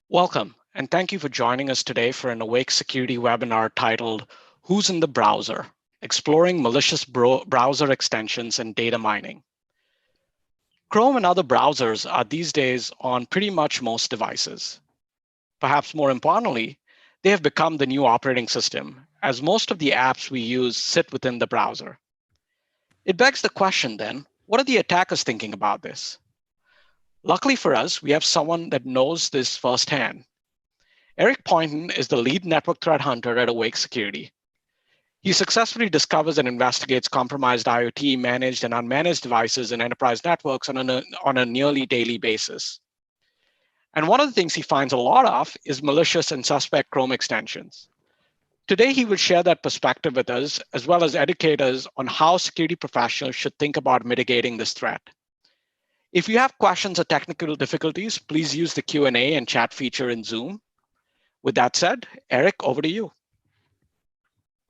Welcome, and thank you for joining us today for an Awake Security webinar titled Who's in the Browser? Exploring Malicious Browser Extensions and Data Mining. Chrome and other browsers are these days on pretty much most devices. Perhaps more importantly, they have become the new operating system, as most of the apps we use sit within the browser. It begs the question then, what are the attackers thinking about this? Luckily for us, we have someone that knows this firsthand. Eric Poynton is the lead network threat hunter at Awake Security. He successfully discovers and investigates compromised IoT, managed and unmanaged devices and enterprise networks on a nearly daily basis. And one of the things he finds a lot of is malicious and suspect Chrome extensions. Today, he will share that perspective with us, as well as educate us on how security professionals should think about mitigating this threat. If you have questions or technical difficulties, please use the Q&A and chat feature in Zoom. With that said, Eric, over to you.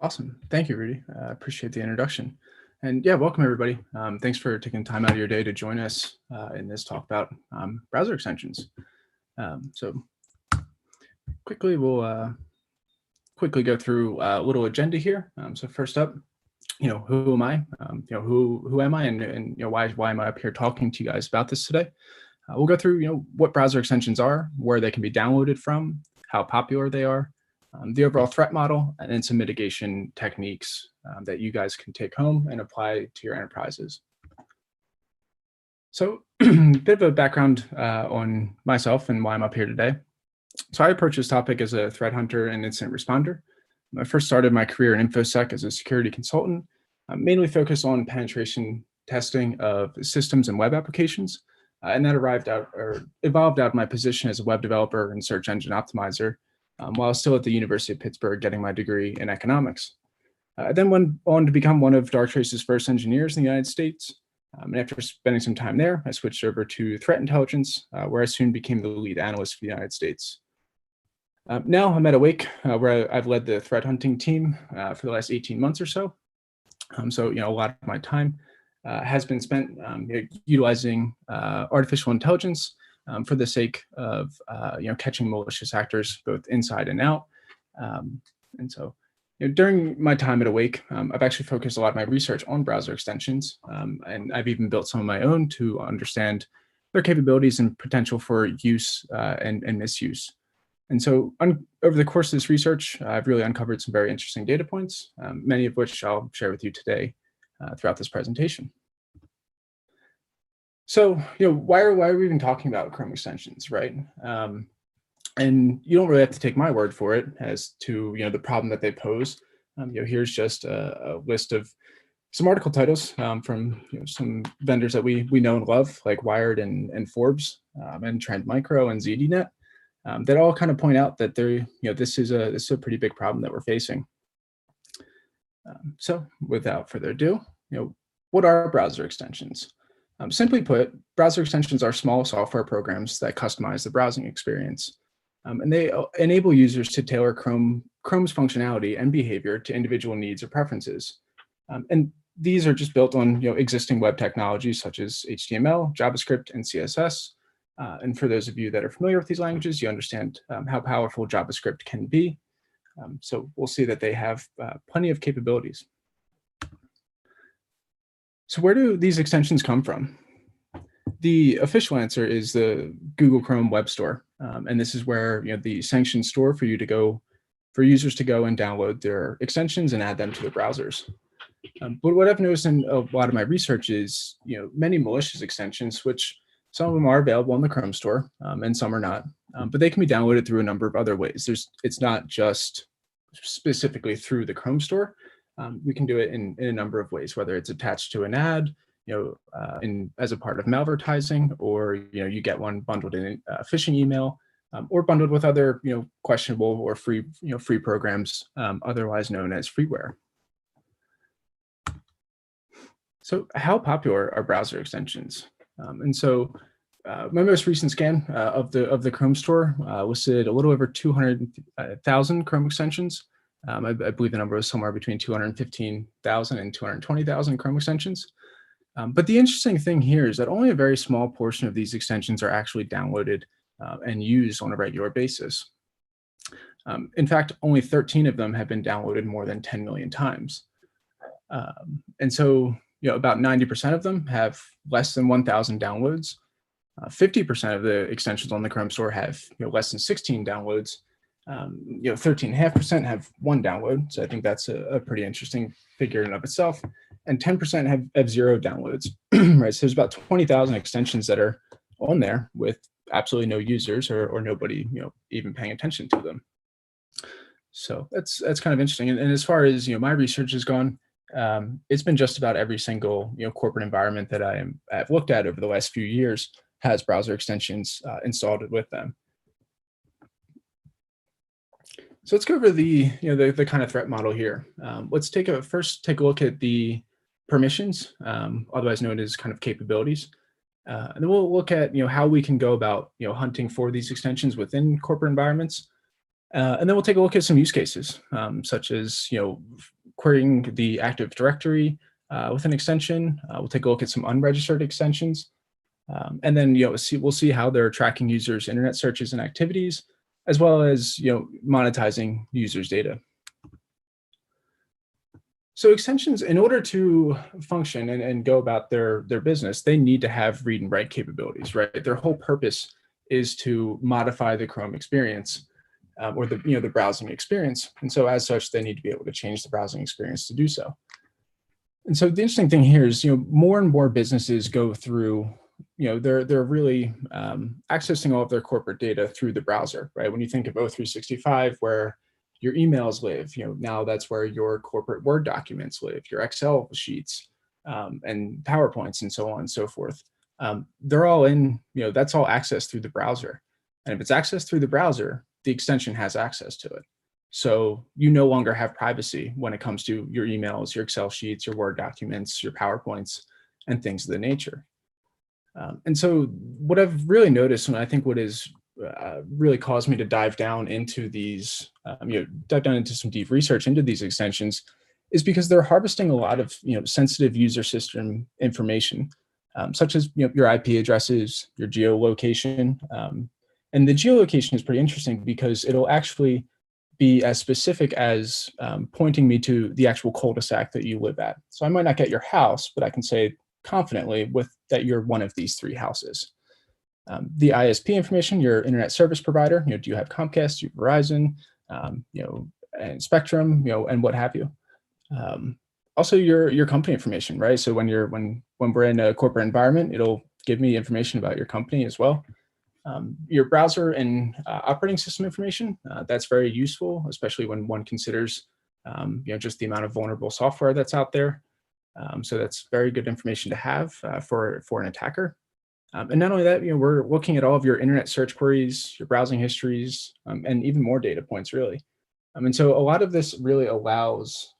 Awesome. Thank you, Rudy. I appreciate the introduction. And yeah, welcome everybody. Thanks for taking time out of your day to join us in this talk about browser extensions. So quickly, we'll quickly go through a little agenda here. So first up, who am I? Who am I, and why am I up here talking to you guys about this today? We'll go through what browser extensions are, where they can be downloaded from, how popular they are, the overall threat model, and then some mitigation techniques that you guys can take home and apply to your enterprises. So a bit of a background on myself and why I'm up here today. So I approached this topic as a threat hunter and incident responder. I first started my career in InfoSec as a security consultant, mainly focused on penetration testing of systems and web applications. And that evolved out of my position as a web developer and search engine optimizer, while still at the University of Pittsburgh getting my degree in economics. I then went on to become one of Darktrace's first engineers in the United States. And after spending some time there, I switched over to threat intelligence, where I soon became the lead analyst for the United States. Now I'm at Awake, where I've led the threat hunting team for the last 18 months or so. So a lot of my time has been spent utilizing artificial intelligence for the sake of catching malicious actors both inside and out. And so during my time at Awake, I've actually focused a lot of my research on browser extensions, and I've even built some of my own to understand their capabilities and potential for use and misuse. And so over the course of this research, I've really uncovered some very interesting data points, many of which I'll share with you today throughout this presentation. So, why are we even talking about Chrome extensions, right? And you don't really have to take my word for it as to, the problem that they pose. Here's just a list of some article titles from some vendors that we know and love, like Wired and Forbes, and Trend Micro and ZDNet, that all kind of point out that this is a pretty big problem that we're facing. So without further ado, what are browser extensions? Simply put, browser extensions are small software programs that customize the browsing experience. And they enable users to tailor Chrome's functionality and behavior to individual needs or preferences. And these are just built on existing web technologies such as HTML, JavaScript, and CSS. And for those of you that are familiar with these languages, you understand how powerful JavaScript can be. So we'll see that they have plenty of capabilities. So where do these extensions come from? The official answer is the Google Chrome Web Store. And this is where the sanctioned store for users to go and download their extensions and add them to their browsers. But what I've noticed in a lot of my research is many malicious extensions, which some of them are available in the Chrome store and some are not, but they can be downloaded through a number of other ways. It's not just specifically through the Chrome store. We can do it in a number of ways, whether it's attached to an ad, as a part of malvertising, or you get one bundled in a phishing email, or bundled with other questionable or free programs, otherwise known as freeware. So how popular are browser extensions? And so my most recent scan of the Chrome store listed a little over 200,000 Chrome extensions. I believe the number was somewhere between 215,000 and 220,000 Chrome extensions. But the interesting thing here is that only a very small portion of these extensions are actually downloaded and use on a regular basis. In fact, only 13 of them have been downloaded more than 10 million times. And so, about 90% of them have less than 1,000 downloads. 50% of the extensions on the Chrome store have less than 16 downloads. 13.5% have one download. So I think that's a pretty interesting figure in and of itself. And 10% have zero downloads, right? So there's about 20,000 extensions that are on there with absolutely no users or nobody, even paying attention to them. So that's kind of interesting. And as far as my research has gone, it's been just about every single corporate environment that I've looked at over the last few years has browser extensions installed with them. So let's go over the kind of threat model here. Let's first take a look at the permissions, otherwise known as kind of capabilities. And then we'll look at how we can go about hunting for these extensions within corporate environments. And then we'll take a look at some use cases, such as querying the Active Directory with an extension. We'll take a look at some unregistered extensions, and then we'll see how they're tracking users' internet searches and activities, as well as monetizing users' data. So extensions, in order to function and go about their business, they need to have read and write capabilities, right? Their whole purpose is to modify the Chrome experience. Or the browsing experience, and so as such, they need to be able to change the browsing experience to do so. And so the interesting thing here is, more and more businesses go through, they're really accessing all of their corporate data through the browser, right? When you think of O365, where your emails live, now that's where your corporate Word documents live, your Excel sheets, and PowerPoints, and so on and so forth. They're all in, that's all accessed through the browser, and if it's accessed through the browser, the extension has access to it. So you no longer have privacy when it comes to your emails, your Excel sheets, your Word documents, your PowerPoints, and things of the nature. And so what I've really noticed, and I think what has really caused me to dive down into these, dive down into some deep research into these extensions, is because they're harvesting a lot of sensitive user system information, such as your IP addresses, your geolocation. And the geolocation is pretty interesting because it'll actually be as specific as pointing me to the actual cul-de-sac that you live at. So I might not get your house, but I can say confidently that you're one of these three houses. The ISP information, your internet service provider, do you have Comcast, do you have Verizon, and Spectrum, and what have you. Also your company information, right? So when we're in a corporate environment, it'll give me information about your company as well. Your browser and operating system information, that's very useful, especially when one considers just the amount of vulnerable software that's out there. So that's very good information to have for an attacker. And not only that, we're looking at all of your internet search queries, your browsing histories, and even more data points, really. And so a lot of this really allows,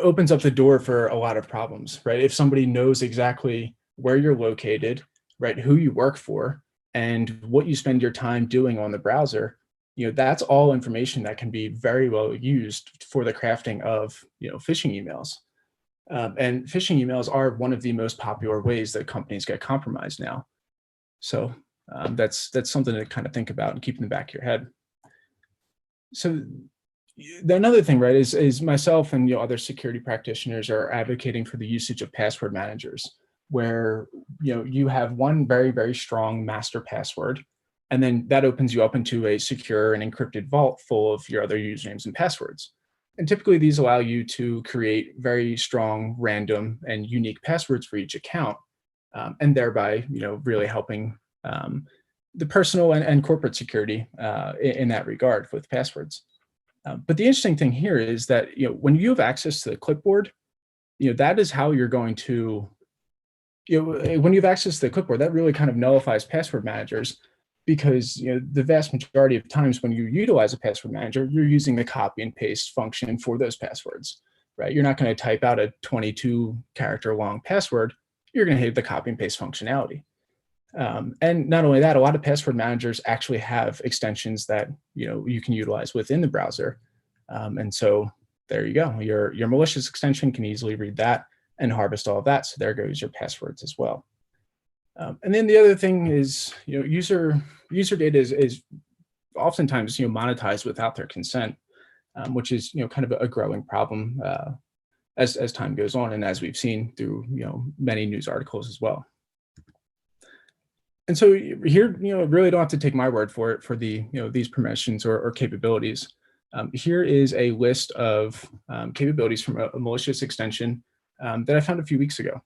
opens up the door for a lot of problems, right? If somebody knows exactly where you're located, right, who you work for, and what you spend your time doing on the browser, that's all information that can be very well used for the crafting of, phishing emails. And phishing emails are one of the most popular ways that companies get compromised now. So that's something to kind of think about and keep in the back of your head. So another thing, right, is myself and other security practitioners are advocating for the usage of password managers, where you have one very, very strong master password, and then that opens you up into a secure and encrypted vault full of your other usernames and passwords. And typically these allow you to create very strong, random, and unique passwords for each account, and thereby really helping the personal and corporate security in that regard with passwords. But the interesting thing here is that when you have access to the clipboard, that is how you're going to when you have access to the clipboard, that really kind of nullifies password managers, because the vast majority of times when you utilize a password manager, you're using the copy and paste function for those passwords, right? You're not going to type out a 22-character long password. You're going to hit the copy and paste functionality. And not only that, a lot of password managers actually have extensions that you can utilize within the browser. And so there you go. Your malicious extension can easily read that and harvest all of that. So there goes your passwords as well. And then the other thing is, user data is oftentimes monetized without their consent, which is kind of a growing problem as time goes on, and as we've seen through many news articles as well. And so here, really don't have to take my word for it for the these permissions or capabilities. Here is a list of capabilities from a malicious extension that I found a few weeks ago.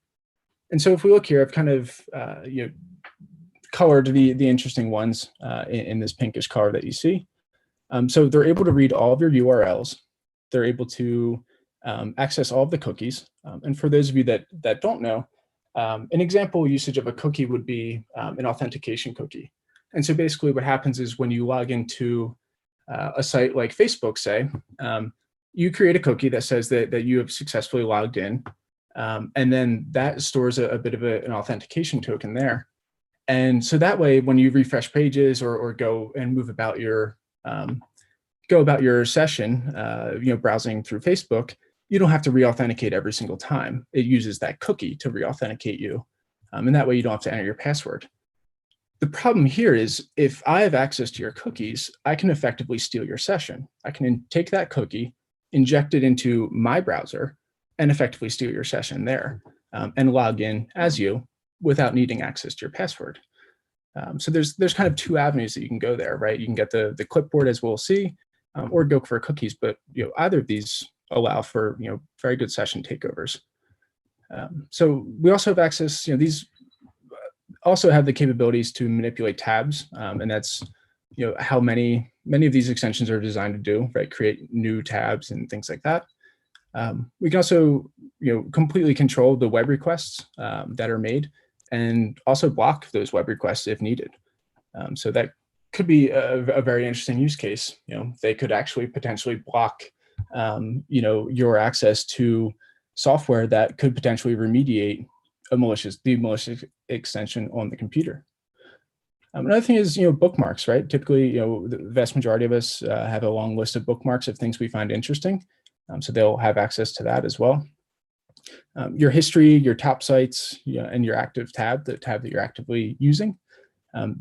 And so if we look here, I've kind of colored the interesting ones in this pinkish color that you see. So they're able to read all of your URLs. They're able to access all of the cookies. And for those of you that don't know, an example usage of a cookie would be an authentication cookie. And so basically what happens is when you log into a site like Facebook, say, you create a cookie that says that you have successfully logged in. And then that stores a bit of an authentication token there. And so that way, when you refresh pages or go and move about your session, browsing through Facebook, you don't have to re-authenticate every single time. It uses that cookie to re-authenticate you. And that way you don't have to enter your password. The problem here is if I have access to your cookies, I can effectively steal your session. I can take that cookie, inject it into my browser, and effectively steal your session there and log in as you without needing access to your password. So there's kind of two avenues that you can go there, right? You can get the clipboard, as we'll see, or go for cookies, but either of these allow for very good session takeovers. So we also have access, these also have the capabilities to manipulate tabs, and that's how many of these extensions are designed to do, right? Create new tabs and things like that. We can also completely control the web requests that are made, and also block those web requests if needed. So that could be a very interesting use case. They could actually potentially block your access to software that could potentially remediate the malicious extension on the computer. Another thing is bookmarks, right? Typically, the vast majority of us have a long list of bookmarks of things we find interesting. So they'll have access to that as well. Your history, your top sites, and your active tab, the tab that you're actively using,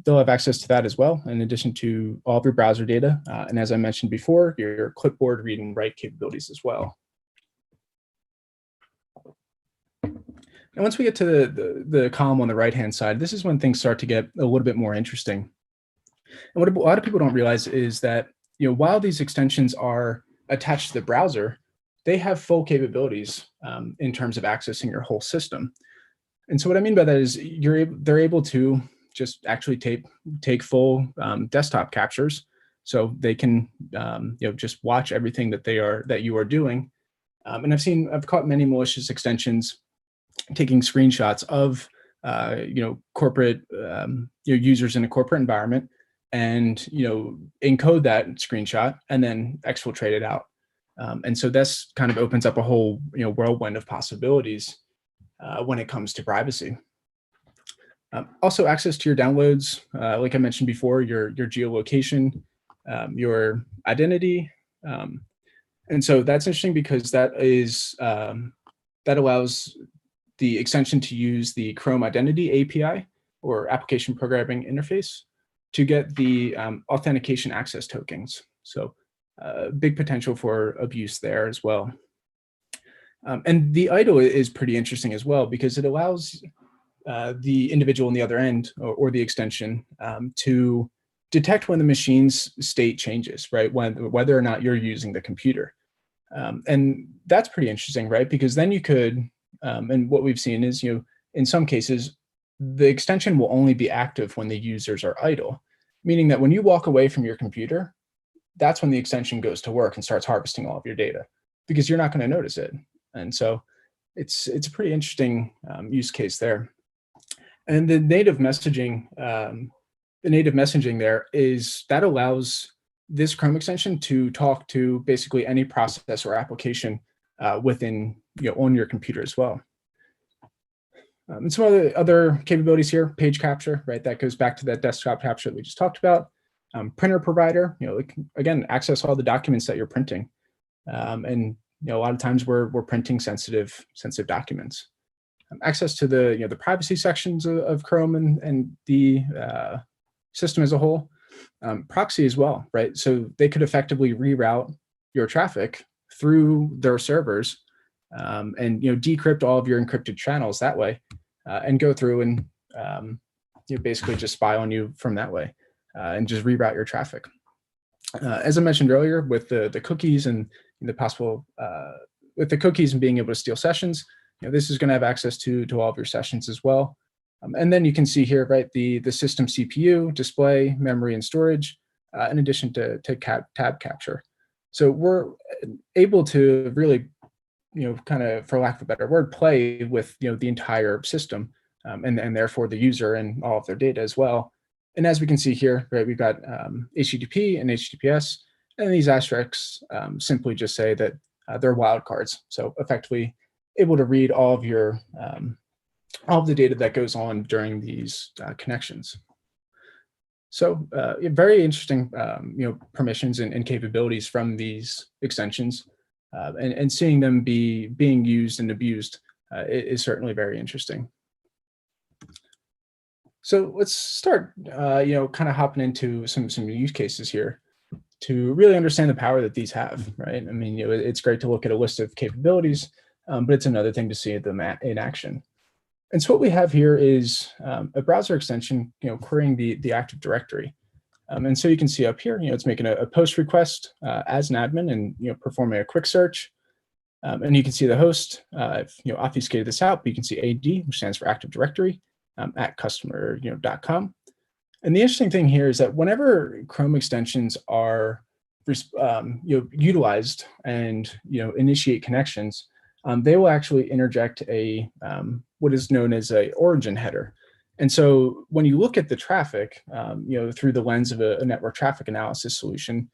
they'll have access to that as well, in addition to all of your browser data. And as I mentioned before, your clipboard read and write capabilities as well. And once we get to the column on the right-hand side, this is when things start to get a little bit more interesting. And what a lot of people don't realize is that while these extensions are attached to the browser, they have full capabilities in terms of accessing your whole system. And so what I mean by that is they're able to just actually take full desktop captures, so they can just watch everything that you are doing. And I've caught many malicious extensions taking screenshots of corporate users in a corporate environment, and encode that screenshot and then exfiltrate it out. And so this kind of opens up a whole whirlwind of possibilities when it comes to privacy. Also, access to your downloads, like I mentioned before, your geolocation, your identity, and so that's interesting because that allows the extension to use the Chrome Identity API, or Application Programming Interface, to get the authentication access tokens. So big potential for abuse there as well. And the idle is pretty interesting as well, because it allows the individual on the other end, or the extension, to detect when the machine's state changes, right? Whether or not you're using the computer. And that's pretty interesting, right? Because then you could, and what we've seen is, in some cases, the extension will only be active when the users are idle, meaning that when you walk away from your computer, that's when the extension goes to work and starts harvesting all of your data, because you're not going to notice it. And so it's a pretty interesting use case there. And the native messaging there is that allows this Chrome extension to talk to basically any process or application within on your computer as well. And some of the other capabilities here: page capture, right? That goes back to that desktop capture that we just talked about. Printer provider, again, access all the documents that you're printing, and a lot of times we're printing sensitive documents. access to the the privacy sections of Chrome and the system as a whole, proxy as well, right? So they could effectively reroute your traffic through their servers, and decrypt all of your encrypted channels that way, and go through and basically just spy on you from that way, and just reroute your traffic. As I mentioned earlier, with the cookies and the possible with the cookies and being able to steal sessions, this is going to have access to all of your sessions as well. And then you can see here, right, the system CPU, display, memory, and storage, in addition to tab capture. So we're able to really, kind of, for lack of a better word, play with the entire system, and therefore the user and all of their data as well. And as we can see here, right, we've got HTTP and HTTPS, and these asterisks simply just say that they're wildcards. So effectively able to read all of your all of the data that goes on during these connections. So very interesting, permissions and capabilities from these extensions, and seeing them being used and abused is certainly very interesting. So let's start, kind of hopping into some use cases here to really understand the power that these have, right? I mean, it's great to look at a list of capabilities, but it's another thing to see them in action. And so what we have here is a browser extension, querying the Active Directory. And so you can see up here, it's making a post request as an admin and performing a quick search. And you can see the host. I've obfuscated this out, but you can see AD, which stands for Active Directory, at customer.com. And the interesting thing here is that whenever Chrome extensions are utilized and initiate connections, they will actually interject a what is known as a origin header. And so when you look at the traffic, through the lens of a network traffic analysis solution,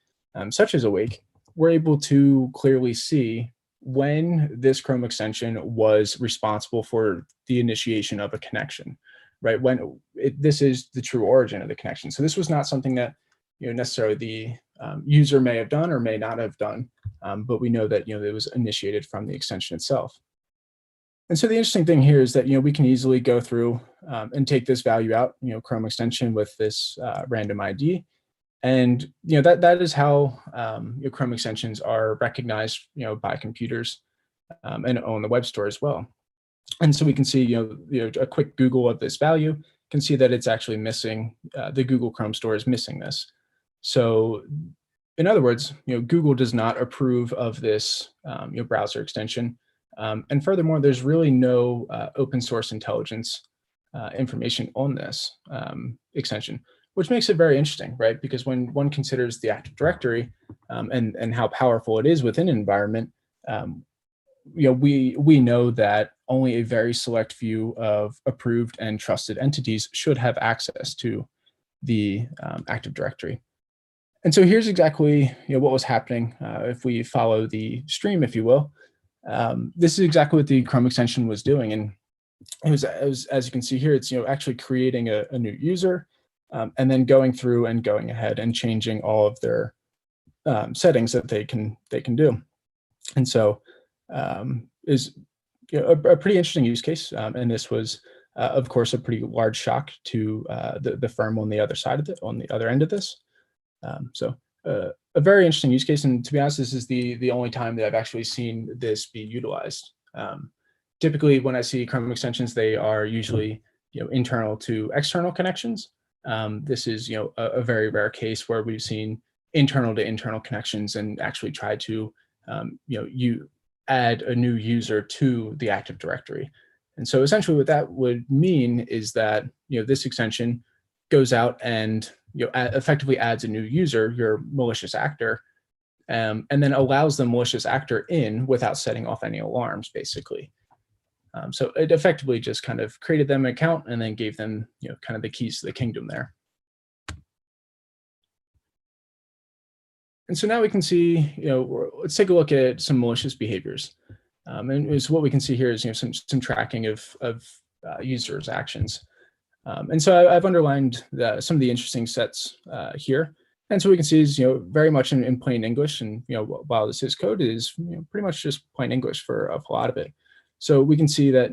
such as Awake, we're able to clearly see when this Chrome extension was responsible for the initiation of a connection, right? When this is the true origin of the connection. So this was not something that necessarily the user may have done or may not have done, but we know that it was initiated from the extension itself. And so the interesting thing here is that we can easily go through and take this value out, Chrome extension with this random ID, and that is how Chrome extensions are recognized by computers and on the web store as well. And so we can see a quick Google of this value, can see that it's actually missing, the Google Chrome store is missing this. So in other words, Google does not approve of this browser extension. And furthermore, there's really no open source intelligence information on this extension, which makes it very interesting, right? Because when one considers the Active Directory and how powerful it is within an environment, we know that only a very select few of approved and trusted entities should have access to the Active Directory. And so here's exactly what was happening if we follow the stream, if you will. This is exactly what the Chrome extension was doing, and it was as you can see here, it's actually creating a new user, and then going through and going ahead and changing all of their settings that they can do. And so is a pretty interesting use case, and this was of course a pretty large shock to the firm on the other side of it, on the other end of this. So a very interesting use case, and to be honest, this is the only time that I've actually seen this be utilized. Typically, when I see Chrome extensions, they are usually internal to external connections. This is a very rare case where we've seen internal to internal connections and actually try to you add a new user to the Active Directory. And so essentially what that would mean is that this extension goes out and effectively adds a new user, your malicious actor, and then allows the malicious actor in without setting off any alarms, basically. So it effectively just kind of created them an account and then gave them kind of the keys to the kingdom there. And so now we can see, let's take a look at some malicious behaviors. And so what we can see here is some tracking of users' actions. And so I've underlined some of the interesting sets here. And so we can see is very much in plain English, and while this is code, it is pretty much just plain English for a lot of it. So we can see that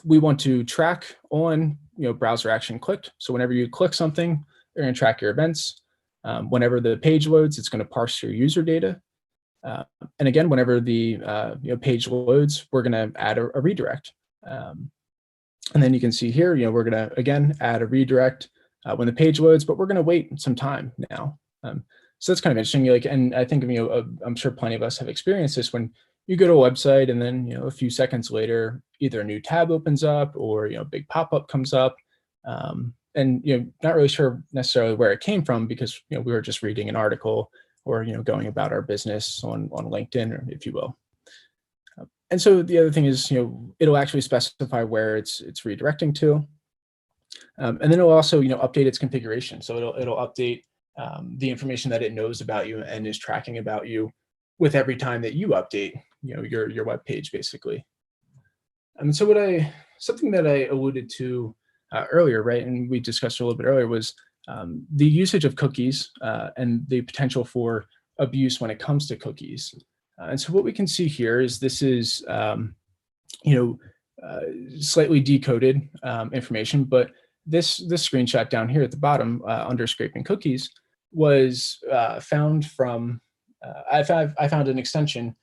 we want to track on browser action clicked. So whenever you click something, you're going to track your events. Whenever the page loads, it's going to parse your user data. And again, whenever the page loads, we're going to add a redirect. And then you can see here, we're going to, again, add a redirect when the page loads, but we're going to wait some time now. So that's kind of interesting. And I think, I'm sure plenty of us have experienced this when you go to a website and then, a few seconds later, either a new tab opens up or, a big pop-up comes up. And, not really sure necessarily where it came from because, we were just reading an article or, going about our business on LinkedIn, or if you will. And so the other thing is, it'll actually specify where it's redirecting to. And then it'll also, update its configuration. So it'll update the information that it knows about you and is tracking about you with every time that you update, your web page, basically. And so something that I alluded to earlier, right, and we discussed a little bit earlier, was the usage of cookies and the potential for abuse when it comes to cookies. And so what we can see here is this is, slightly decoded information, but this screenshot down here at the bottom under scraping cookies was found from, I found an extension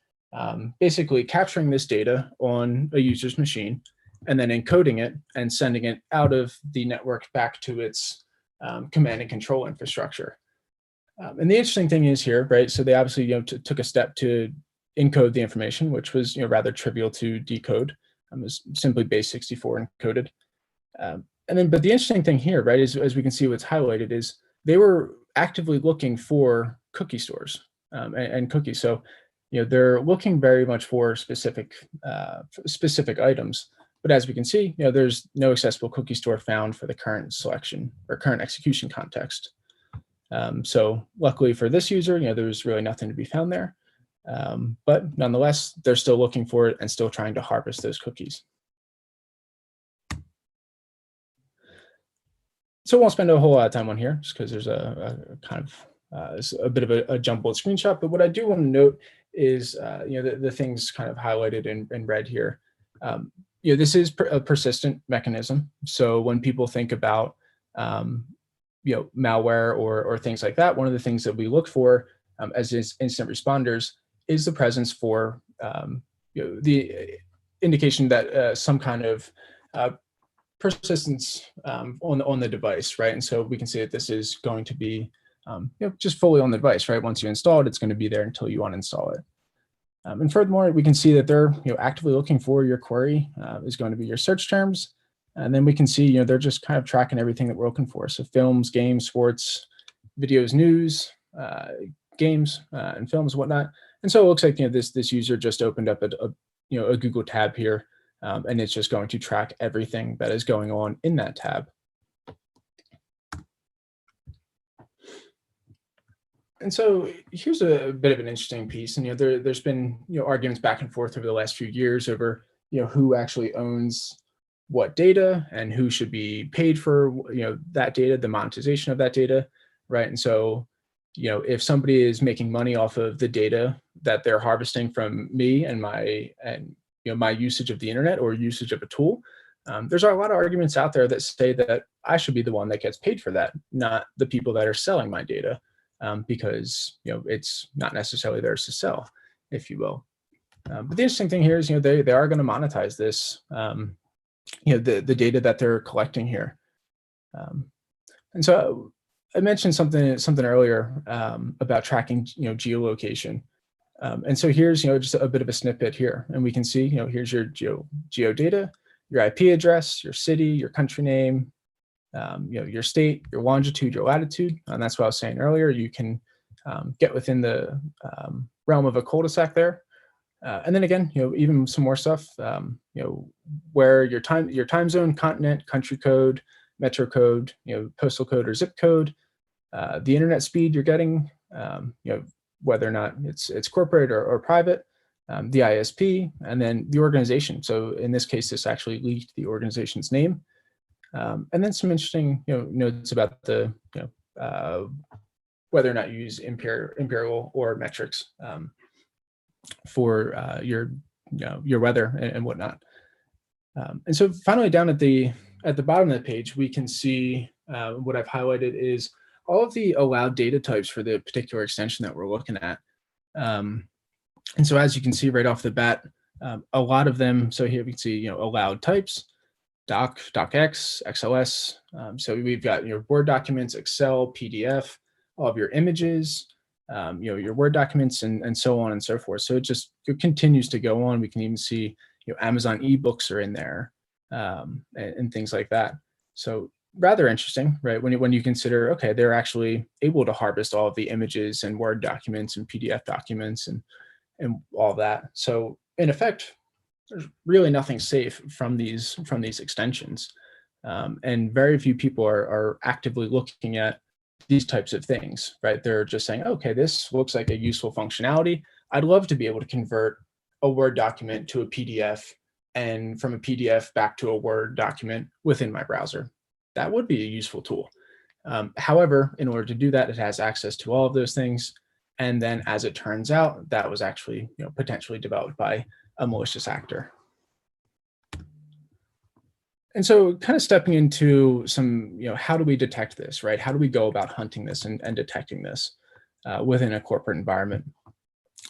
basically capturing this data on a user's machine and then encoding it and sending it out of the network back to its command and control infrastructure. And the interesting thing is here, right? So they obviously took a step to encode the information, which was rather trivial to decode. It was simply base 64 encoded. But the interesting thing here, right, is as we can see what's highlighted is they were actively looking for cookie stores and cookies. So they're looking very much for specific items. But as we can see, there's no accessible cookie store found for the current selection or current execution context. So luckily for this user, there's really nothing to be found there. But nonetheless, they're still looking for it and still trying to harvest those cookies. So we won't spend a whole lot of time on here just because there's a kind of a bit of a jumbled screenshot. But what I do want to note is the things kind of highlighted in red here. This is a persistent mechanism. So when people think about malware or things like that, one of the things that we look for as incident responders is the presence for the indication that some kind of persistence on the device, right? And so we can see that this is going to be just fully on the device, right? Once you install it, it's going to be there until you uninstall it. And furthermore, we can see that they're actively looking for your query is going to be your search terms. And then we can see they're just kind of tracking everything that we're looking for. So films, games, sports, videos, news, games, and films, and whatnot. And so it looks like this user just opened up a Google tab here, and it's just going to track everything that is going on in that tab. And so here's a bit of an interesting piece. And there's been arguments back and forth over the last few years over who actually owns what data and who should be paid for that data, the monetization of that data, right? And so if somebody is making money off of the data that they're harvesting from me and my usage of the internet or usage of a tool, there's a lot of arguments out there that say that I should be the one that gets paid for that, not the people that are selling my data, because it's not necessarily theirs to sell, if you will. But the interesting thing here is they are going to monetize this, the data that they're collecting here. And so I mentioned something earlier about tracking geolocation. And so here's just a bit of a snippet here, and we can see here's your geo data, your IP address, your city, your country name, your state, your longitude, your latitude, and that's what I was saying earlier. You can get within the realm of a cul-de-sac there, and then again, even some more stuff. Where your time zone, continent, country code, metro code, postal code or zip code, the internet speed you're getting, whether or not it's corporate or private, the ISP, and then the organization. So in this case, this actually leaked the organization's name. And then some interesting notes about the whether or not you use imperial or metrics for your weather and whatnot. And so finally, down at the bottom of the page, we can see what I've highlighted is all of the allowed data types for the particular extension that we're looking at. And so as you can see right off the bat, a lot of them, so here we can see, allowed types, doc, docx, XLS. So we've got your Word documents, Excel, PDF, all of your images, your Word documents, and so on and so forth. So it continues to go on. We can even see, Amazon ebooks are in there, and things like that. So rather interesting, right? When you consider, okay, they're actually able to harvest all of the images and Word documents and PDF documents and all that. So in effect, there's really nothing safe from these extensions, and very few people are actively looking at these types of things, right? They're just saying, okay, this looks like a useful functionality. I'd love to be able to convert a Word document to a PDF, and from a PDF back to a Word document within my browser. That would be a useful tool. However, in order to do that, it has access to all of those things. And then, as it turns out, that was actually potentially developed by a malicious actor. And so kind of stepping into some, how do we detect this, right? How do we go about hunting this and detecting this within a corporate environment?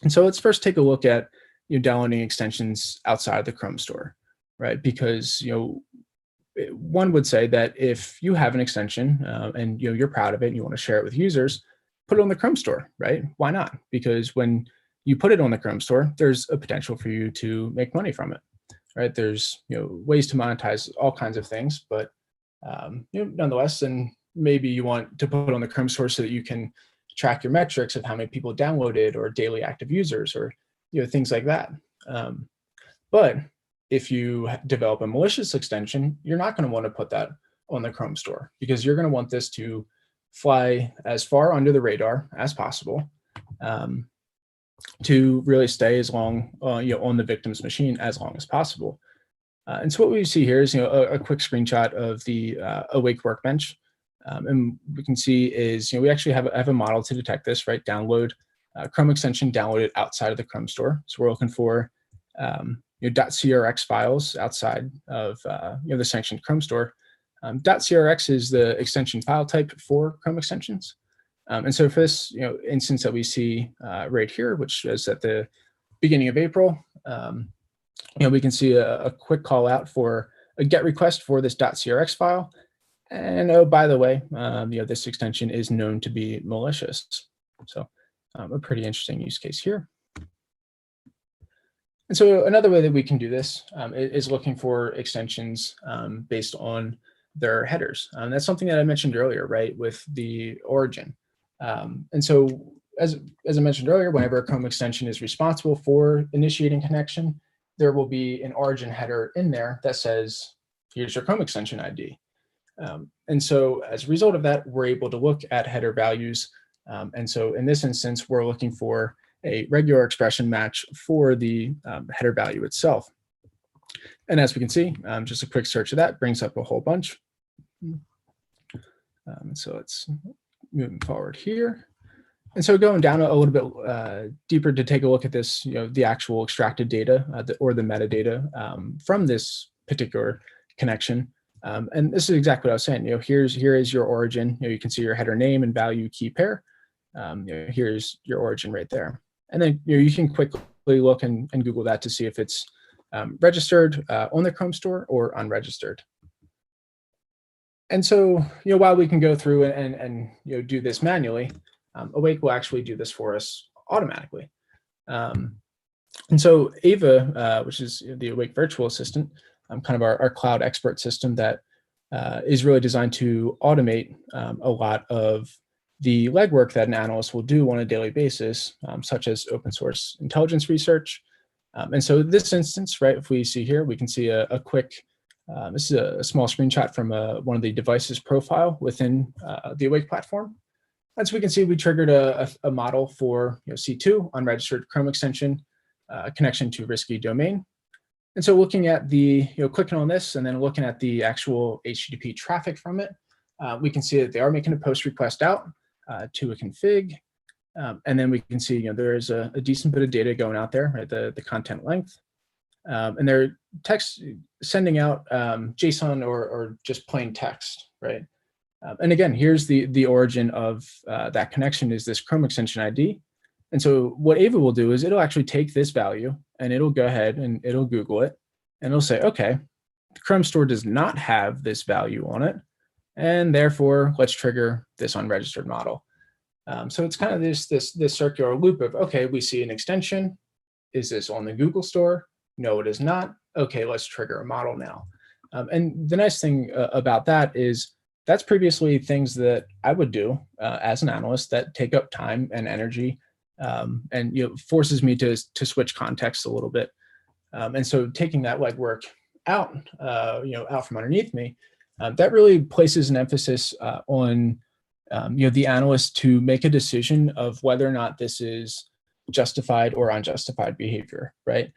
And so let's first take a look at downloading extensions outside of the Chrome store, right? Because one would say that if you have an extension and you're proud of it and you want to share it with users, put it on the Chrome store, right? Why not? Because when you put it on the Chrome store, there's a potential for you to make money from it, right? There's ways to monetize all kinds of things, but nonetheless, and maybe you want to put it on the Chrome store so that you can track your metrics of how many people downloaded or daily active users or things like that. But if you develop a malicious extension, you're not going to want to put that on the Chrome store because you're going to want this to fly as far under the radar as possible, to really stay as long on the victim's machine as long as possible. And so what we see here is a quick screenshot of the Awake workbench, and we can see is we actually have a model to detect this, right? Download Chrome extension downloaded outside of the Chrome store. So we're looking for .crx files outside of the sanctioned Chrome store. .crx is the extension file type for Chrome extensions. And so for this instance that we see right here, which is at the beginning of April, we can see a quick call out for a GET request for this .crx file. And oh, by the way, this extension is known to be malicious. So a pretty interesting use case here. And so another way that we can do this is looking for extensions based on their headers. That's something that I mentioned earlier, right, with the origin. And so as I mentioned earlier, whenever a Chrome extension is responsible for initiating connection, there will be an origin header in there that says, here's your Chrome extension ID. And so as a result of that, we're able to look at header values. And so in this instance, we're looking for a regular expression match for the header value itself. And as we can see, just a quick search of that brings up a whole bunch. So let's move forward here. And so going down a little bit deeper to take a look at this, the actual extracted data or the metadata from this particular connection. And this is exactly what I was saying. Here is your origin. You can see your header name and value key pair. Here's your origin right there. And then you can quickly look and Google that to see if it's registered on the Chrome store or unregistered. And so while we can go through and do this manually, Awake will actually do this for us automatically. And so Ava, which is the Awake virtual assistant, kind of our cloud expert system that is really designed to automate a lot of the legwork that an analyst will do on a daily basis, such as open source intelligence research. And so this instance, right, if we see here, we can see a quick, this is a small screenshot from one of the devices profile within the Awake platform. As we can see, we triggered a model for C2, unregistered Chrome extension, connection to risky domain. And so looking at the, clicking on this and then looking at the actual HTTP traffic from it, we can see that they are making a post request out to a config. And then we can see, there is a decent bit of data going out there, right? The content length. and they're sending out JSON or just plain text, right? And again, here's the origin of that connection is this Chrome extension ID. And so what Ava will do is it'll actually take this value and it'll go ahead and it'll Google it and it'll say, okay, the Chrome store does not have this value on it. And therefore, let's trigger this unregistered model. So it's kind of this circular loop of, okay, we see an extension. Is this on the Google store? No, it is not. Okay, let's trigger a model now. And the nice thing about that is that's previously things that I would do as an analyst that take up time and energy, and forces me to switch context a little bit. And so taking that legwork out, out from underneath me, that really places an emphasis on the analyst to make a decision of whether or not this is justified or unjustified behavior, right?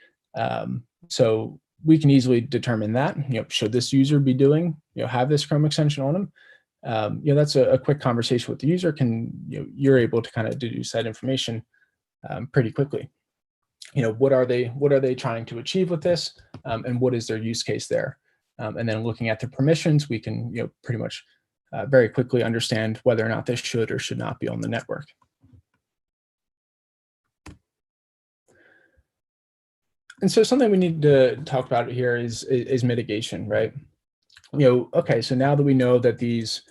So we can easily determine that, should this user be doing, have this Chrome extension on them? That's a quick conversation with the user. You're able to kind of deduce that information pretty quickly. What are they trying to achieve with this, and what is their use case there? And then looking at the permissions, we can pretty much very quickly understand whether or not this should or should not be on the network. And so something we need to talk about here is mitigation, right? Okay, so now that we know that these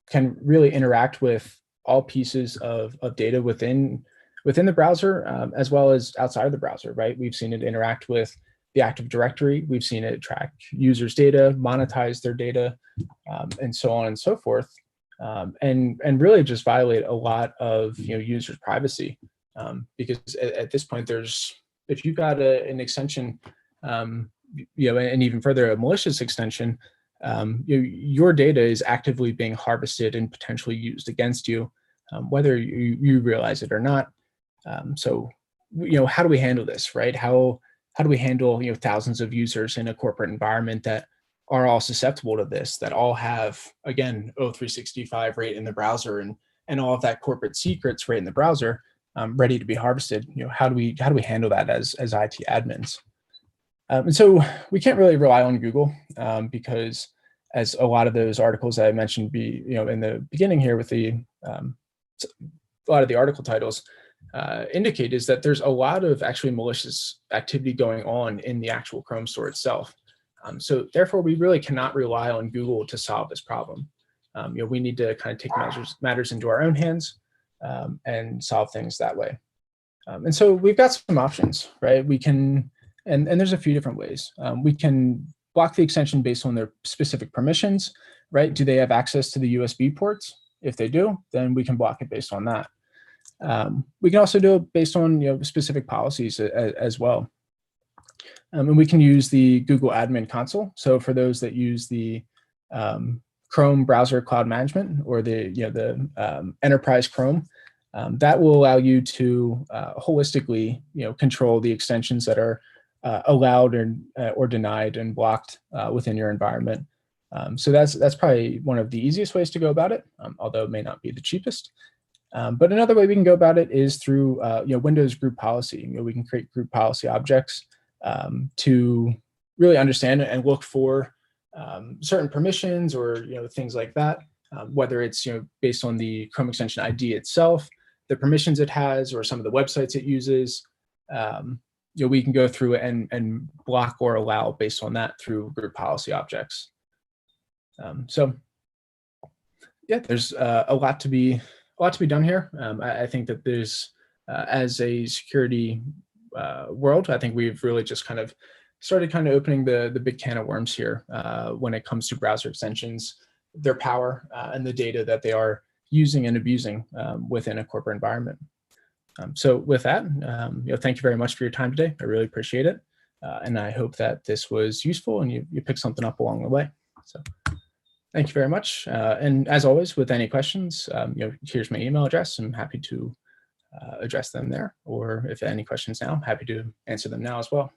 can really interact with all pieces of data within the browser, as well as outside of the browser, right? We've seen it interact with the Active Directory. We've seen it track users' data, monetize their data, and so on and so forth, and really just violate a lot of users' privacy, because at this point, if you've got an extension, and even further a malicious extension, your data is actively being harvested and potentially used against you, whether you realize it or not. So, how do we handle this, right? How do we handle thousands of users in a corporate environment that are all susceptible to this, that all have, again, O365 right in the browser and all of that corporate secrets right in the browser, ready to be harvested? How do we handle that as IT admins? And so we can't really rely on Google, because as a lot of those articles that I mentioned in the beginning here with a lot of the article titles indicate, is that there's a lot of actually malicious activity going on in the actual Chrome store itself. So therefore, we really cannot rely on Google to solve this problem. We need to kind of take matters into our own hands and solve things that way. And so we've got some options, right? We can, and there's a few different ways. We can block the extension based on their specific permissions, right? Do they have access to the USB ports? If they do, then we can block it based on that. We can also do it based on specific policies as well. And we can use the Google Admin Console. So for those that use the Chrome browser cloud management, or the enterprise Chrome, that will allow you to holistically control the extensions that are allowed or denied and blocked within your environment. So that's probably one of the easiest ways to go about it, although it may not be the cheapest. But another way we can go about it is through Windows group policy. We can create group policy objects to really understand and look for certain permissions or things like that, whether it's based on the Chrome extension ID itself, the permissions it has, or some of the websites it uses. We can go through and block or allow based on that through group policy objects. So yeah, there's a lot to be done here. I think that there's, as a security world, I think we've really just kind of started opening the big can of worms here when it comes to browser extensions, their power, and the data that they are using and abusing within a corporate environment. So with that, thank you very much for your time today. I really appreciate it. And I hope that this was useful and you picked something up along the way. So thank you very much. And as always, with any questions, here's my email address. I'm happy to address them there. Or if any questions now, I'm happy to answer them now as well.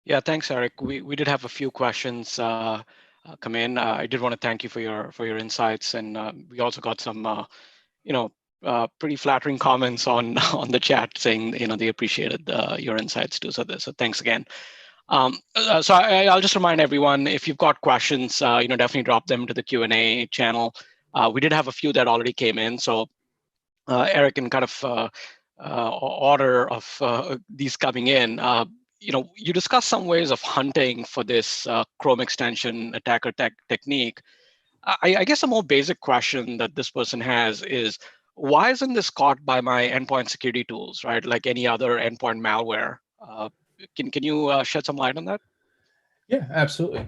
Yeah, thanks, Eric. We did have a few questions come in. I did want to thank you for your insights, and we also got some pretty flattering comments on the chat saying they appreciated your insights too. So thanks again. So I'll just remind everyone, if you've got questions, definitely drop them to the Q&A channel. We did have a few that already came in, so Eric, in kind of order of these coming in, you discussed some ways of hunting for this Chrome extension attacker technique. I guess a more basic question that this person has is, why isn't this caught by my endpoint security tools, right? Like any other endpoint malware. Can you shed some light on that? Yeah, absolutely.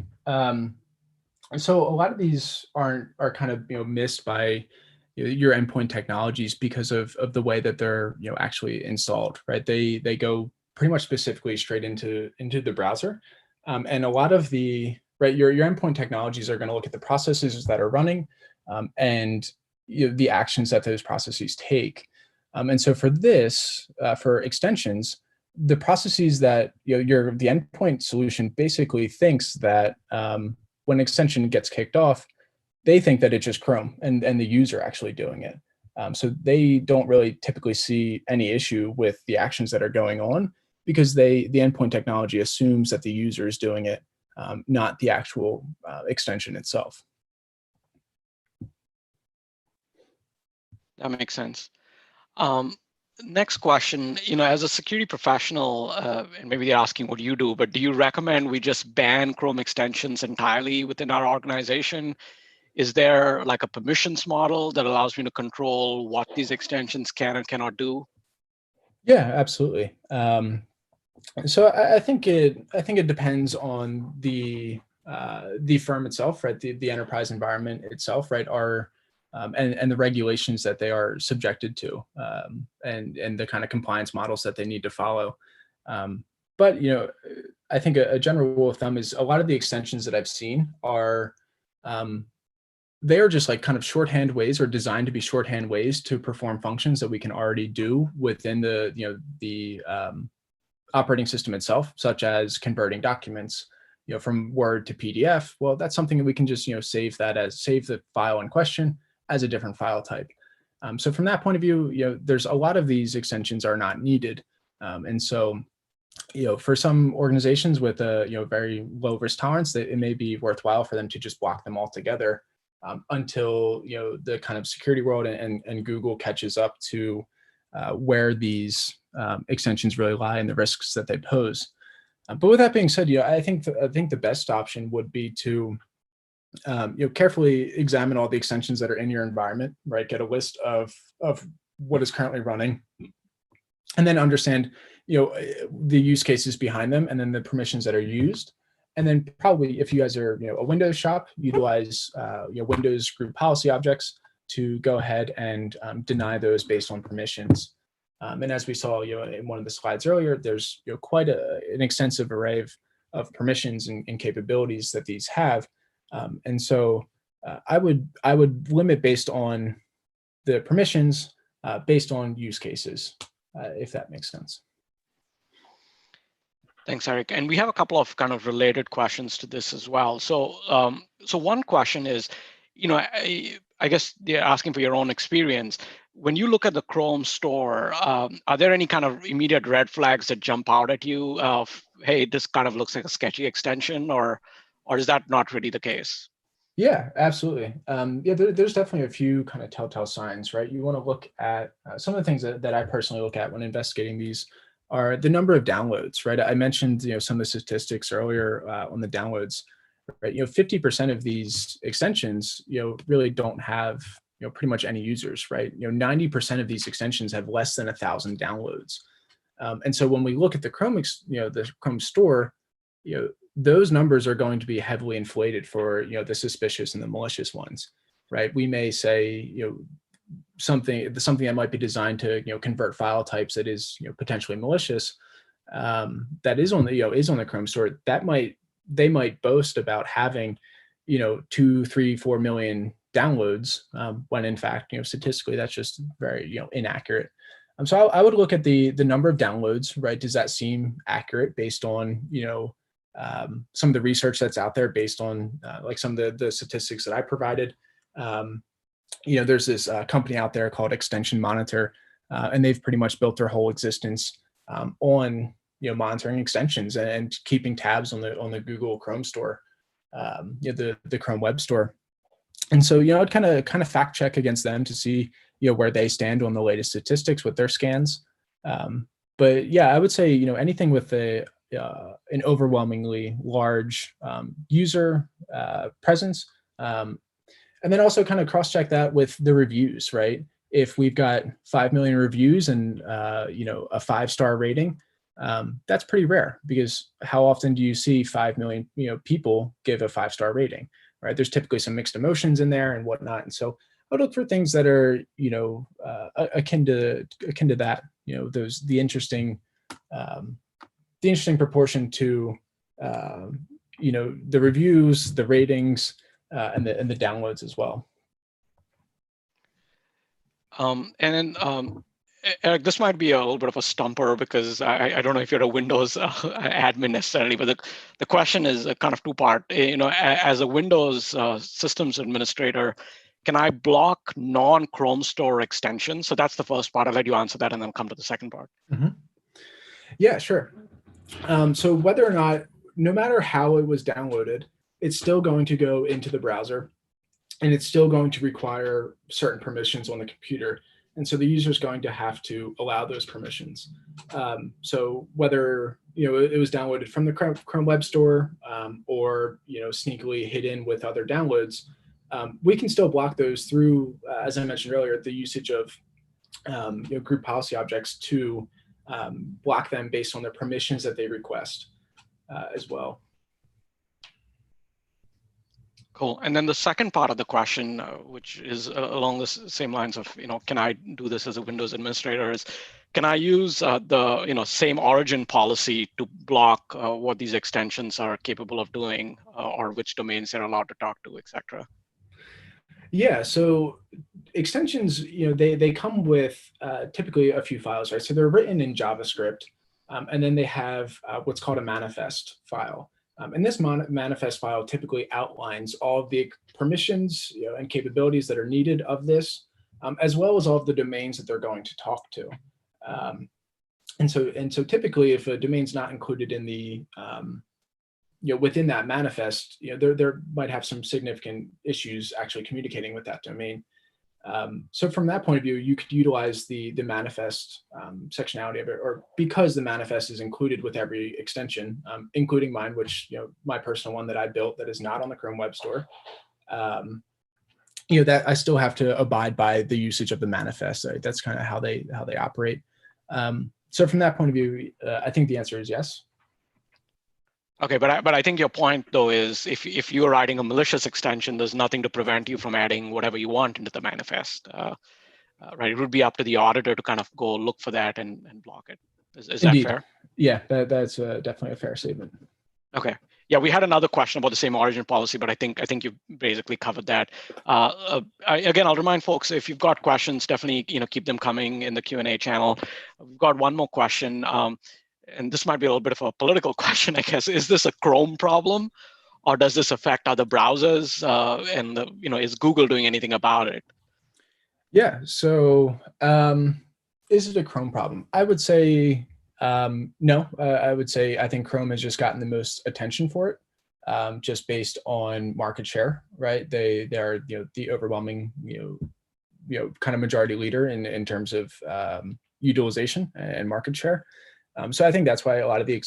So a lot of these are kind of missed by your endpoint technologies because of the way that they're actually installed, right? They go pretty much specifically straight into the browser, and a lot of the your endpoint technologies are going to look at the processes that are running, and the actions that those processes take. And so for this, for extensions, the processes that the endpoint solution basically thinks that when an extension gets kicked off, they think that it's just Chrome and the user actually doing it. So they don't really typically see any issue with the actions that are going on because the endpoint technology assumes that the user is doing it, not the actual extension itself. That makes sense. Next question, as a security professional, and maybe they're asking what you do, but do you recommend we just ban Chrome extensions entirely within our organization? Is there like a permissions model that allows me to control what these extensions can and cannot do? Yeah, absolutely. So I think it depends on the firm itself, right? The enterprise environment itself, right? And the regulations that they are subjected to, and the kind of compliance models that they need to follow. But I think a general rule of thumb is a lot of the extensions that I've seen are they are just like kind of shorthand ways or designed to be shorthand ways to perform functions that we can already do within the operating system itself, such as converting documents from Word to PDF. Well, that's something that we can just save the file in question as a different file type. So from that point of view, there's a lot of these extensions are not needed, and so for some organizations with a very low risk tolerance, that it may be worthwhile for them to just block them altogether until the kind of security world and Google catches up to where these extensions really lie and the risks that they pose. But with that being said, I think the best option would be to carefully examine all the extensions that are in your environment, right? Get a list of what is currently running, and then understand the use cases behind them, and then the permissions that are used. And then probably, if you guys are a Windows shop, utilize Windows group policy objects to go ahead and deny those based on permissions. And as we saw in one of the slides earlier, there's quite an extensive array of permissions and capabilities that these have. And so I would limit based on the permissions, based on use cases, if that makes sense. Thanks, Eric. And we have a couple of kind of related questions to this as well. So, so one question is, I guess they're asking for your own experience. When you look at the Chrome store, are there any kind of immediate red flags that jump out at you of, hey, this kind of looks like a sketchy extension, or is that not really the case? Yeah, absolutely. Yeah, there's definitely a few kind of telltale signs, right? You want to look at some of the things that I personally look at when investigating these are the number of downloads, right? I mentioned some of the statistics earlier on the downloads, right? 50% of these extensions really don't have pretty much any users, right? 90% of these extensions have less than 1,000 downloads, and so when we look at the the Chrome store, those numbers are going to be heavily inflated for the suspicious and the malicious ones, right? We may say something that might be designed to convert file types that is potentially malicious, that is on the Chrome store. They might boast about having 2, 3, 4 million downloads, when in fact statistically that's just very inaccurate. So I would look at the number of downloads, right? Does that seem accurate based on some of the research that's out there, based on like some of the statistics that I provided? there's this company out there called Extension Monitor, and they've pretty much built their whole existence on monitoring extensions and keeping tabs on the Google Chrome store, the Chrome Web Store. And so I'd kind of fact check against them to see where they stand on the latest statistics with their scans. But yeah, I would say anything with an overwhelmingly large user presence. And then also kind of cross-check that with the reviews, right? If we've got 5 million reviews and a 5-star rating, that's pretty rare, because how often do you see 5 million people give a 5-star rating, right? There's typically some mixed emotions in there and whatnot, and so I would look for things that are akin to that, the interesting proportion to the reviews, the ratings, and the downloads as well. And then Eric, this might be a little bit of a stumper, because I don't know if you're a Windows admin necessarily, but the question is a kind of two-part. As a Windows systems administrator, can I block non-Chrome Store extensions? So that's the first part. I'll let you answer that and then come to the second part. Mm-hmm. Yeah, sure. So whether or not, no matter how it was downloaded, it's still going to go into the browser, and it's still going to require certain permissions on the computer. And so the user is going to have to allow those permissions. So whether it was downloaded from the Chrome Web Store or sneakily hidden with other downloads, we can still block those through, as I mentioned earlier, the usage of group policy objects to block them based on the permissions that they request as well. Cool. And then the second part of the question, which is along the same lines of, can I do this as a Windows administrator, is can I use the same origin policy to block what these extensions are capable of doing, or which domains they're allowed to talk to, et cetera? Yeah, so extensions, they come with typically a few files, right? So they're written in JavaScript, and then they have what's called a manifest file. And this manifest file typically outlines all of the permissions and capabilities that are needed of this, as well as all of the domains that they're going to talk to. And so typically, if a domain's not included in the within that manifest, there might have some significant issues actually communicating with that domain. So from that point of view, you could utilize the manifest sectionality of it, or because the manifest is included with every extension, including mine, which my personal one that I built that is not on the Chrome Web Store. That I still have to abide by the usage of the manifest. Right? That's kind of how they operate. So from that point of view, I think the answer is yes. Okay, but I think your point though is if you're writing a malicious extension, there's nothing to prevent you from adding whatever you want into the manifest, right? It would be up to the auditor to kind of go look for that and block it. Is that fair? Yeah, that's definitely a fair statement. Okay. Yeah, we had another question about the same origin policy, but I think you basically covered that. Again, I'll remind folks, if you've got questions, definitely keep them coming in the Q&A channel. We've got one more question. And this might be a little bit of a political question, I guess. Is this a Chrome problem, or does this affect other browsers? And is Google doing anything about it? Yeah. So, is it a Chrome problem? I would say no. I would say I think Chrome has just gotten the most attention for it, just based on market share. Right? They are the overwhelming kind of majority leader in terms of utilization and market share. So I think that's why a lot of the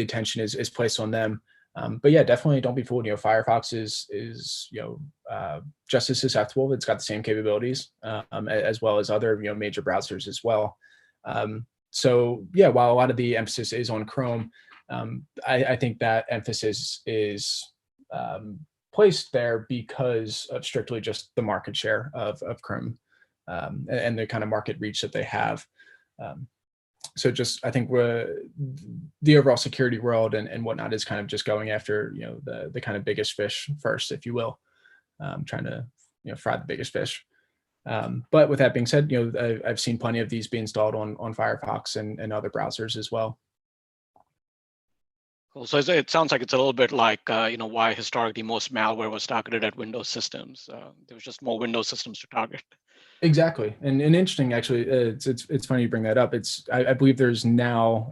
attention is placed on them. But yeah, definitely don't be fooled. Firefox is just as susceptible. It's got the same capabilities as well as other major browsers as well. So yeah, while a lot of the emphasis is on Chrome, I think that emphasis is placed there because of strictly just the market share of Chrome and the kind of market reach that they have. So just I think the overall security world and whatnot is kind of just going after the kind of biggest fish first, if you will, trying to fry the biggest fish. But with that being said, I've seen plenty of these be installed on Firefox and other browsers as well. Cool. So it sounds like it's a little bit like, why historically most malware was targeted at Windows systems. There was just more Windows systems to target. Exactly, and interesting actually. It's funny you bring that up. I believe there's now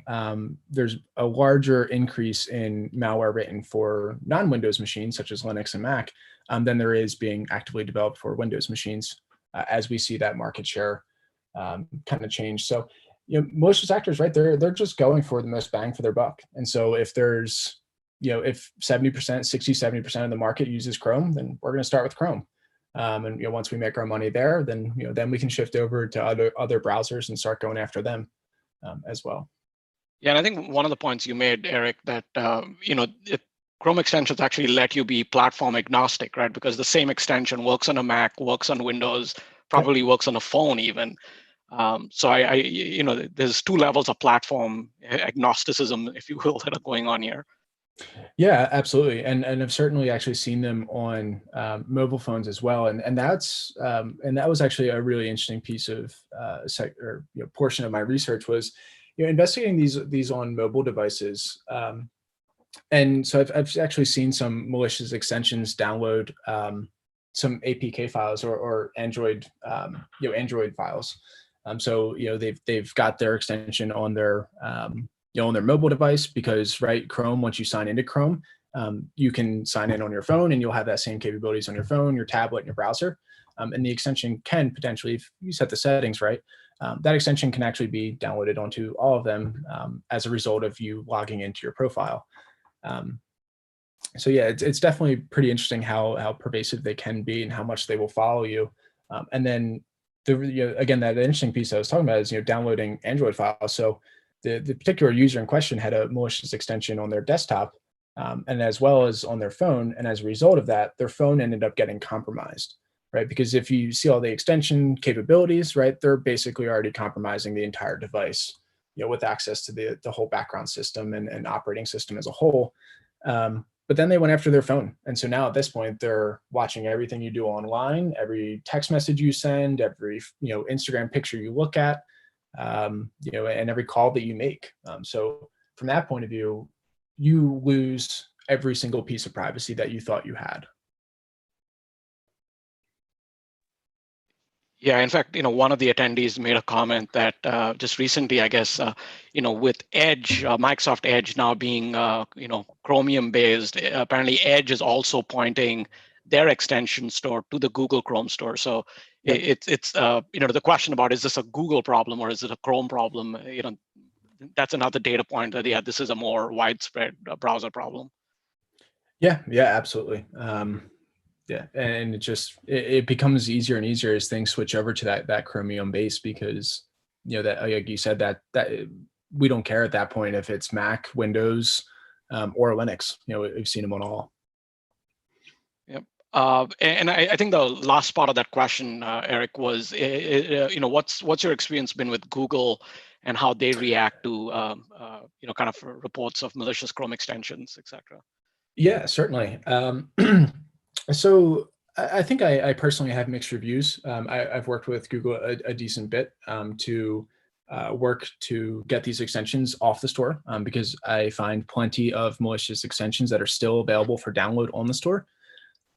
there's a larger increase in malware written for non-Windows machines such as Linux and Mac than there is being actively developed for Windows machines as we see that market share kind of change. So, malicious actors, right? They're just going for the most bang for their buck. And so if there's if 70%, 60, 70% of the market uses Chrome, then we're going to start with Chrome. And once we make our money there, then then we can shift over to other browsers and start going after them as well. Yeah, and I think one of the points you made, Eric, that Chrome extensions actually let you be platform agnostic, right? Because the same extension works on a Mac, works on Windows, probably works on a phone even. So there's two levels of platform agnosticism, if you will, that are going on here. Yeah, absolutely, and I've certainly actually seen them on mobile phones as well, and that was actually a really interesting piece of portion of my research was investigating these on mobile devices, and so I've actually seen some malicious extensions download some APK files or Android Android files, so they've got their extension on their on their mobile device because, right, Chrome, once you sign into Chrome, you can sign in on your phone and you'll have that same capabilities on your phone, your tablet, and your browser. And the extension can potentially, if you set the settings right, that extension can actually be downloaded onto all of them as a result of you logging into your profile. So yeah, it's definitely pretty interesting how pervasive they can be and how much they will follow you. And then again, that interesting piece I was talking about is downloading Android files. So the particular user in question had a malicious extension on their desktop and as well as on their phone. And as a result of that, their phone ended up getting compromised, right? Because if you see all the extension capabilities, right, they're basically already compromising the entire device, with access to the whole background system and operating system as a whole. But then they went after their phone. And so now at this point, they're watching everything you do online, every text message you send, every Instagram picture you look at, and every call that you make. So from that point of view, you lose every single piece of privacy that you thought you had. Yeah, in fact, one of the attendees made a comment that just recently, I guess, with Edge, Microsoft Edge now being, Chromium based, apparently Edge is also pointing their extension store to the Google Chrome store. So it's the question about, is this a Google problem or is it a Chrome problem? That's another data point that, yeah, this is a more widespread browser problem. Yeah, absolutely. Yeah, and it becomes easier and easier as things switch over to that Chromium base because that, like you said, that we don't care at that point if it's Mac, Windows, or Linux. We've seen them on all. Yep. And I think the last part of that question, Eric, was what's your experience been with Google and how they react to kind of reports of malicious Chrome extensions, et cetera? Yeah, certainly. So I think I personally have mixed reviews. I've worked with Google a decent bit to work to get these extensions off the store because I find plenty of malicious extensions that are still available for download on the store.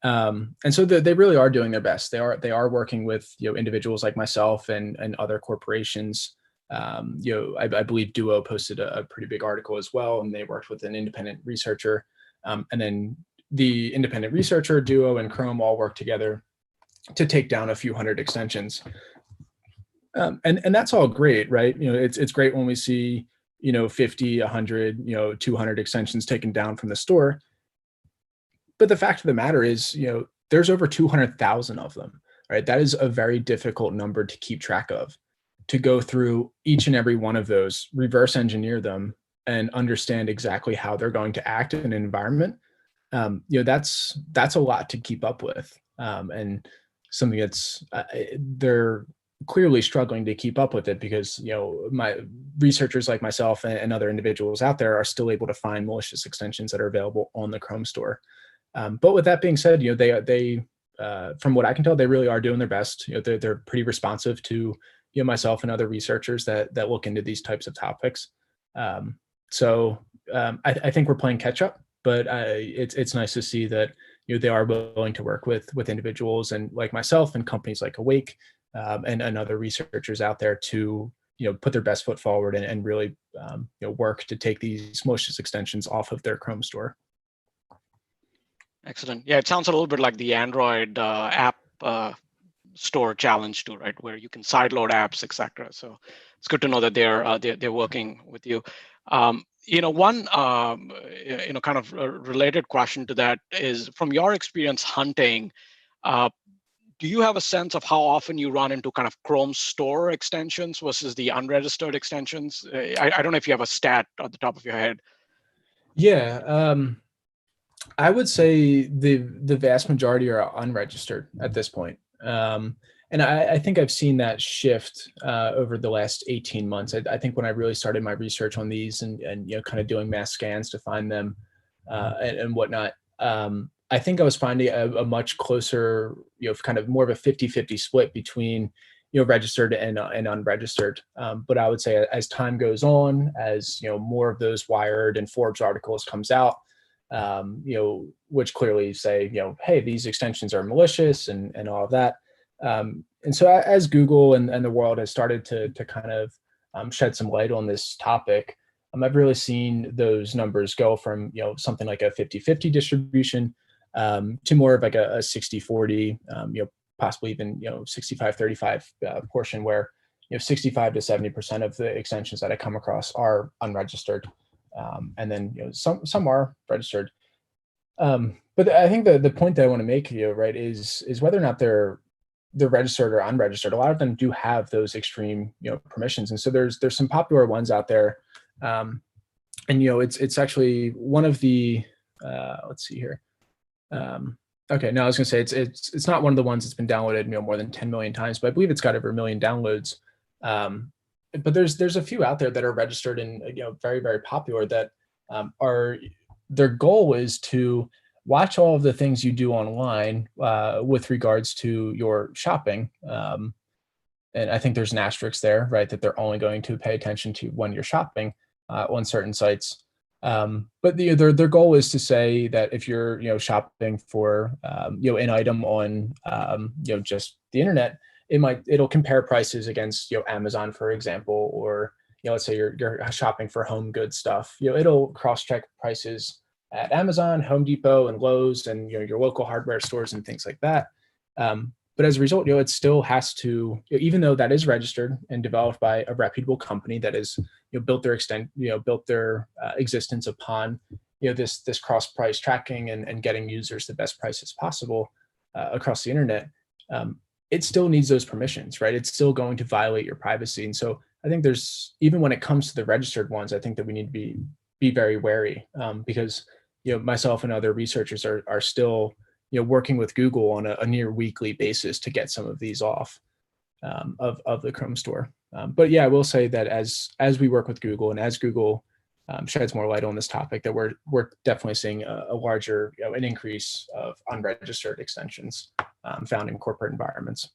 And so they really are doing their best. They are working with individuals like myself and other corporations. I believe Duo posted a pretty big article as well, and they worked with an independent researcher, and then the independent researcher, Duo, and Chrome all work together to take down a few hundred extensions. And that's all great, right? It's great when we see 50, 100, 200 extensions taken down from the store. But the fact of the matter is, there's over 200,000 of them, right? That is a very difficult number to keep track of. To go through each and every one of those, reverse engineer them, and understand exactly how they're going to act in an environment. That's a lot to keep up with, and something that's they're clearly struggling to keep up with it because my researchers like myself and other individuals out there are still able to find malicious extensions that are available on the Chrome store. But with that being said, they from what I can tell, they really are doing their best. They're pretty responsive to myself and other researchers that look into these types of topics. So I think we're playing catch up, but it's nice to see that they are willing to work with individuals and like myself and companies like Awake and other researchers out there to put their best foot forward and really work to take these malicious extensions off of their Chrome store. Excellent. Yeah, it sounds a little bit like the Android app store challenge too, right? Where you can sideload apps, etc. So it's good to know that they're working with you. One kind of related question to that is, from your experience hunting, do you have a sense of how often you run into kind of Chrome store extensions versus the unregistered extensions? I don't know if you have a stat at the top of your head. Yeah, I would say the vast majority are unregistered at this point. And I think I've seen that shift over the last 18 months. I think when I really started my research on these and kind of doing mass scans to find them and whatnot, I think I was finding a much closer, kind of more of a 50-50 split between registered and unregistered. But I would say as time goes on, as more of those Wired and Forbes articles comes out, which clearly say, hey, these extensions are malicious and all of that. And so as Google and the world has started to kind of shed some light on this topic, I've really seen those numbers go from, something like a 50-50 distribution to more of like a 60-40, possibly even, 65-35 portion where, 65 to 70% of the extensions that I come across are unregistered. And then some are registered. But I think the point that I want to make here, right, is whether or not they're registered or unregistered. A lot of them do have those extreme permissions, and so there's some popular ones out there. And it's actually one of the let's see here. Okay, no, I was gonna say it's not one of the ones that's been downloaded more than 10 million times, but I believe it's got over 1 million downloads. But there's a few out there that are registered and very, very popular that are, their goal is to watch all of the things you do online with regards to your shopping. And I think there's an asterisk there, right, that they're only going to pay attention to when you're shopping on certain sites. But their goal is to say that if you're shopping for an item on just the internet, it'll compare prices against Amazon, for example, or let's say you're shopping for home goods stuff. It'll cross-check prices at Amazon, Home Depot, and Lowe's, and your local hardware stores and things like that. But as a result, it still has to, even though that is registered and developed by a reputable company that is built their existence upon this cross price tracking and getting users the best prices possible across the internet. It still needs those permissions, right? It's still going to violate your privacy. And so I think there's, even when it comes to the registered ones, I think that we need to be very wary because, myself and other researchers are still, working with Google on a near weekly basis to get some of these off of the Chrome store. But yeah, I will say that as we work with Google and as Google sheds more light on this topic, that we're definitely seeing a larger, an increase of unregistered extensions found in corporate environments.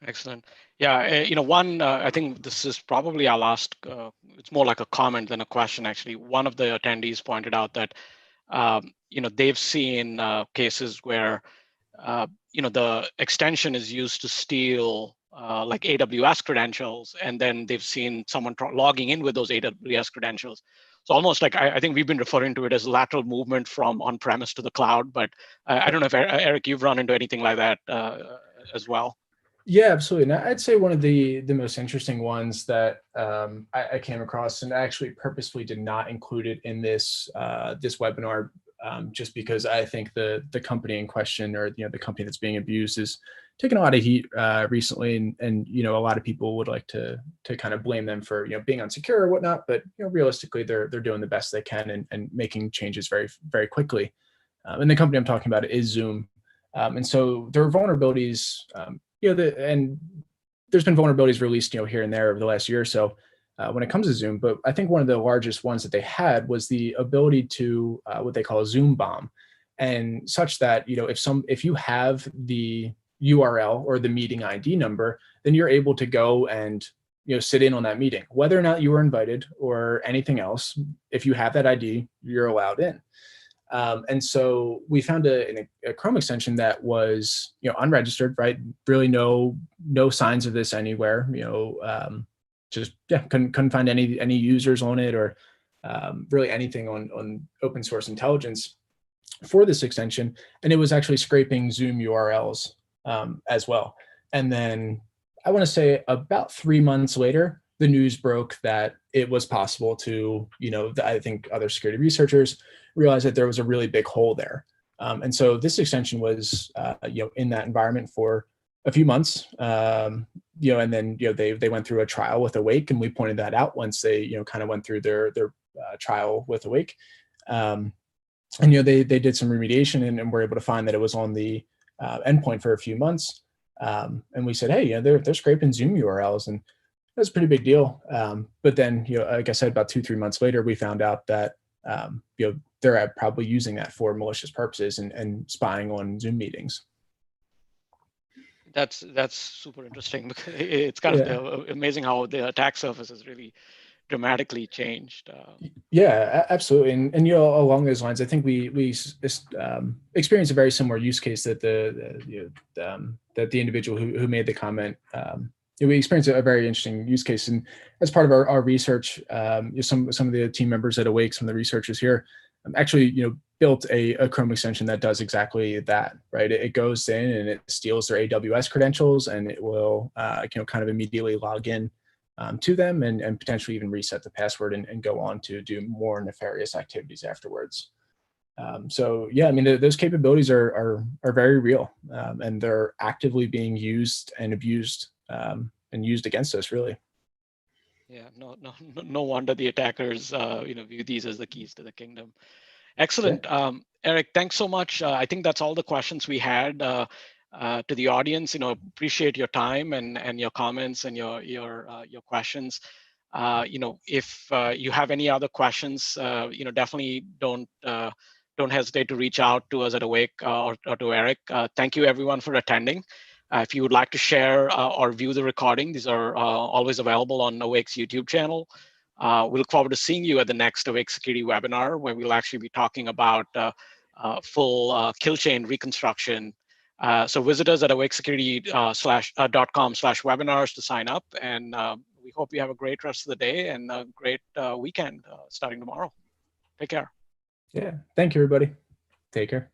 Excellent. Yeah, I think this is probably our last, it's more like a comment than a question, actually. One of the attendees pointed out that, they've seen cases where, the extension is used to steal like AWS credentials, and then they've seen someone logging in with those AWS credentials. So almost like, I think we've been referring to it as lateral movement from on-premise to the cloud, but I don't know if, Eric, you've run into anything like that as well. Yeah, absolutely. And I'd say one of the most interesting ones that I came across, and I actually purposefully did not include it in this this webinar, just because I think the company in question, or the company that's being abused, is taking a lot of heat recently, and a lot of people would like to kind of blame them for being unsecure or whatnot. But realistically, they're doing the best they can and making changes very, very quickly. And the company I'm talking about is Zoom, and so there are vulnerabilities. And there's been vulnerabilities released, here and there over the last year or so when it comes to Zoom. But I think one of the largest ones that they had was the ability to what they call a Zoom bomb, and such that if you have the URL or the meeting ID number, then you're able to go and sit in on that meeting, whether or not you were invited or anything else. If you have that ID, you're allowed in. And so we found a Chrome extension that was, unregistered, right? Really no signs of this anywhere. Couldn't find any users on it, or really anything on open source intelligence for this extension. And it was actually scraping Zoom URLs as well. And then I want to say about 3 months later, the news broke that it was possible to, I think other security researchers realized that there was a really big hole there. And so this extension was, in that environment for a few months, and then, they went through a trial with Awake, and we pointed that out once they, kind of went through their trial with Awake. And, they did some remediation and were able to find that it was on the endpoint for a few months. And we said, hey, they're scraping Zoom URLs, and that's a pretty big deal. But then, like I said, about 2-3 months later, we found out that, they're probably using that for malicious purposes and spying on Zoom meetings. That's super interesting, because it's kind of amazing how the attack surface has really dramatically changed. Yeah, absolutely. And along those lines, I think we experienced a very similar use case that that the individual who made the comment. We experienced a very interesting use case, and as part of our research, some of the team members at Awake, some of the researchers here, actually built a Chrome extension that does exactly that. Right, it goes in and it steals their AWS credentials, and it will kind of immediately log in to them and potentially even reset the password and go on to do more nefarious activities afterwards. So yeah, I mean, those capabilities are very real, and they're actively being used and abused and used against us, really. Yeah, no wonder the attackers view these as the keys to the kingdom. Excellent. Yeah. Eric, thanks so much. I think that's all the questions we had. To the audience, appreciate your time and your comments and your questions. If you have any other questions, definitely don't hesitate to reach out to us at Awake or to Eric. Thank you everyone for attending. If you would like to share or view the recording, these are always available on Awake's YouTube channel. We look forward to seeing you at the next Awake Security webinar, where we'll actually be talking about full kill chain reconstruction. So visit us at awakesecurity.com/webinars to sign up. And we hope you have a great rest of the day and a great weekend starting tomorrow. Take care. Yeah. Thank you, everybody. Take care.